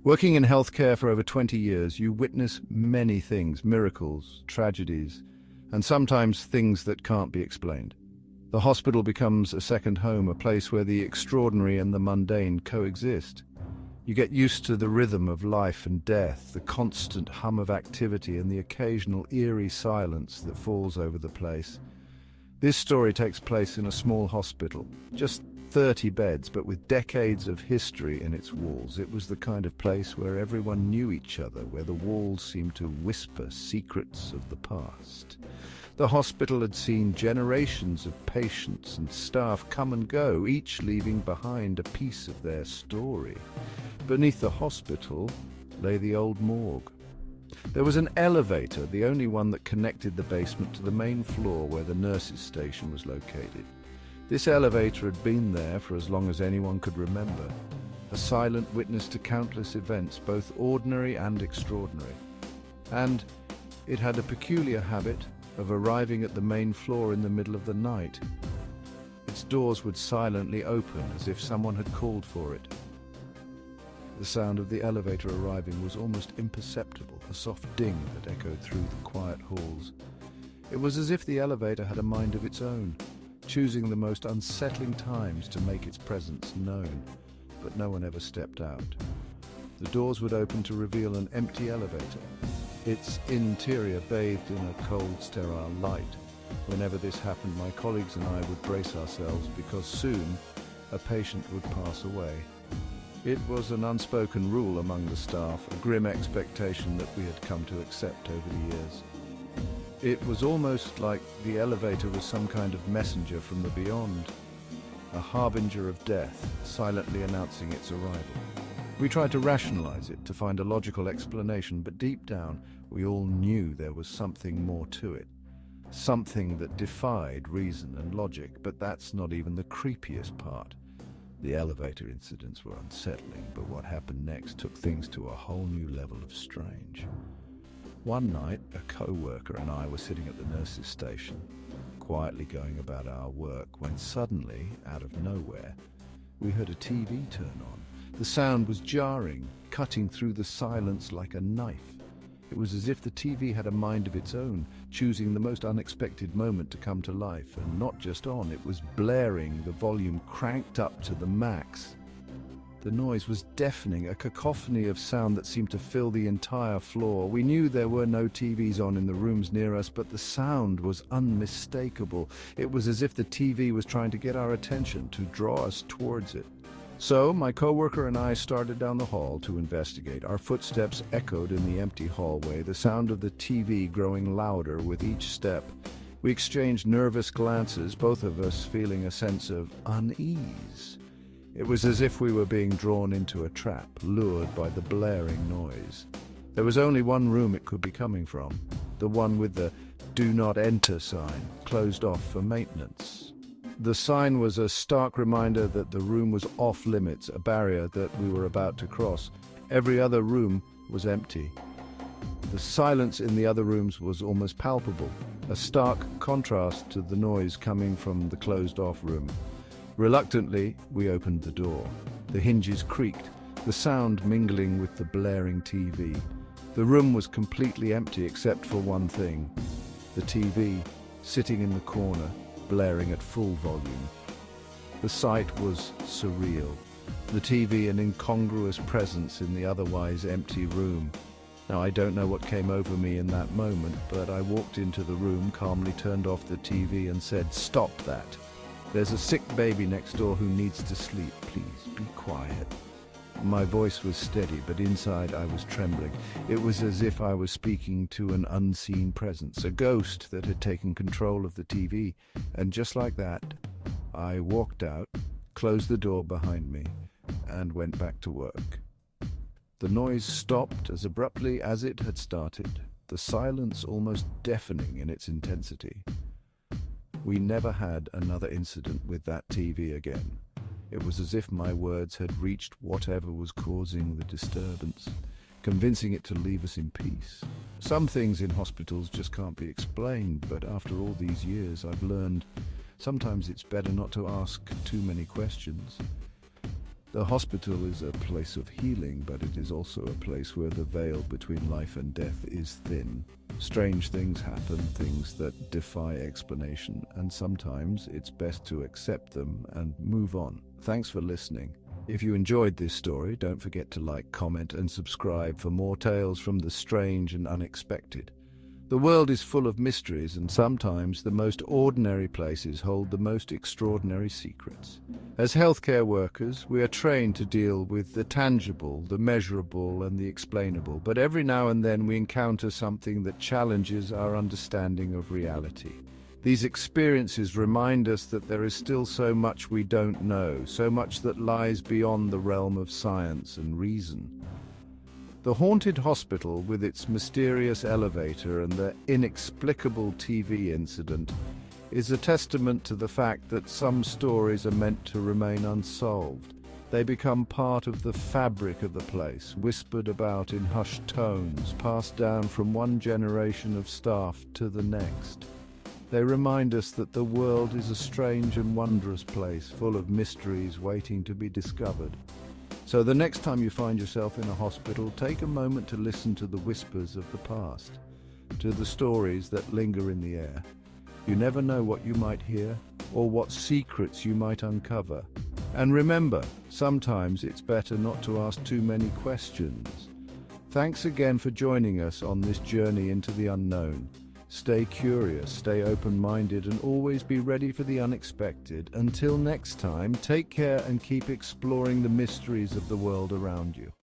Working in healthcare for over 20 years, you witness many things, miracles, tragedies, and sometimes things that can't be explained. The hospital becomes a second home, a place where the extraordinary and the mundane coexist. You get used to the rhythm of life and death, the constant hum of activity, and the occasional eerie silence that falls over the place. This story takes place in a small hospital, just 30 beds, but with decades of history in its walls. It was the kind of place where everyone knew each other, where the walls seemed to whisper secrets of the past. The hospital had seen generations of patients and staff come and go, each leaving behind a piece of their story. Beneath the hospital lay the old morgue. There was an elevator, the only one that connected the basement to the main floor where the nurses' station was located. This elevator had been there for as long as anyone could remember, a silent witness to countless events, both ordinary and extraordinary. And it had a peculiar habit of arriving at the main floor in the middle of the night. Its doors would silently open as if someone had called for it. The sound of the elevator arriving was almost imperceptible, a soft ding that echoed through the quiet halls. It was as if the elevator had a mind of its own, choosing the most unsettling times to make its presence known, but no one ever stepped out. The doors would open to reveal an empty elevator, its interior bathed in a cold, sterile light. Whenever this happened, my colleagues and I would brace ourselves because soon a patient would pass away. It was an unspoken rule among the staff, a grim expectation that we had come to accept over the years. It was almost like the elevator was some kind of messenger from the beyond, a harbinger of death, silently announcing its arrival. We tried to rationalize it, to find a logical explanation, but deep down, we all knew there was something more to it. Something that defied reason and logic, but that's not even the creepiest part. The elevator incidents were unsettling, but what happened next took things to a whole new level of strange. One night, a co-worker and I were sitting at the nurses' station, quietly going about our work, when suddenly, out of nowhere, we heard a TV turn on. The sound was jarring, cutting through the silence like a knife. It was as if the TV had a mind of its own, choosing the most unexpected moment to come to life, and not just on, it was blaring, the volume cranked up to the max. The noise was deafening, a cacophony of sound that seemed to fill the entire floor. We knew there were no TVs on in the rooms near us, but the sound was unmistakable. It was as if the TV was trying to get our attention, to draw us towards it. So, my coworker and I started down the hall to investigate. Our footsteps echoed in the empty hallway, the sound of the TV growing louder with each step. We exchanged nervous glances, both of us feeling a sense of unease. It was as if we were being drawn into a trap, lured by the blaring noise. There was only one room it could be coming from, the one with the "Do Not Enter" sign, closed off for maintenance. The sign was a stark reminder that the room was off limits, a barrier that we were about to cross. Every other room was empty. The silence in the other rooms was almost palpable, a stark contrast to the noise coming from the closed-off room. Reluctantly, we opened the door. The hinges creaked, the sound mingling with the blaring TV. The room was completely empty except for one thing: the TV, sitting in the corner, blaring at full volume. The sight was surreal. The TV an incongruous presence in the otherwise empty room. Now, I don't know what came over me in that moment, but I walked into the room, calmly turned off the TV and said, "Stop that. There's a sick baby next door who needs to sleep. Please, be quiet." My voice was steady, but inside I was trembling. It was as if I was speaking to an unseen presence, a ghost that had taken control of the TV. And just like that, I walked out, closed the door behind me, and went back to work. The noise stopped as abruptly as it had started, the silence almost deafening in its intensity. We never had another incident with that TV again. It was as if my words had reached whatever was causing the disturbance, convincing it to leave us in peace. Some things in hospitals just can't be explained, but after all these years I've learned sometimes it's better not to ask too many questions. The hospital is a place of healing, but it is also a place where the veil between life and death is thin. Strange things happen, things that defy explanation, and sometimes it's best to accept them and move on. Thanks for listening. If you enjoyed this story, don't forget to like, comment, and subscribe for more tales from the strange and unexpected. The world is full of mysteries, and sometimes the most ordinary places hold the most extraordinary secrets. As healthcare workers, we are trained to deal with the tangible, the measurable, and the explainable, but every now and then we encounter something that challenges our understanding of reality. These experiences remind us that there is still so much we don't know, so much that lies beyond the realm of science and reason. The haunted hospital, with its mysterious elevator and the inexplicable TV incident, is a testament to the fact that some stories are meant to remain unsolved. They become part of the fabric of the place, whispered about in hushed tones, passed down from one generation of staff to the next. They remind us that the world is a strange and wondrous place, full of mysteries waiting to be discovered. So the next time you find yourself in a hospital, take a moment to listen to the whispers of the past, to the stories that linger in the air. You never know what you might hear or what secrets you might uncover. And remember, sometimes it's better not to ask too many questions. Thanks again for joining us on this journey into the unknown. Stay curious, stay open-minded, and always be ready for the unexpected. Until next time, take care and keep exploring the mysteries of the world around you.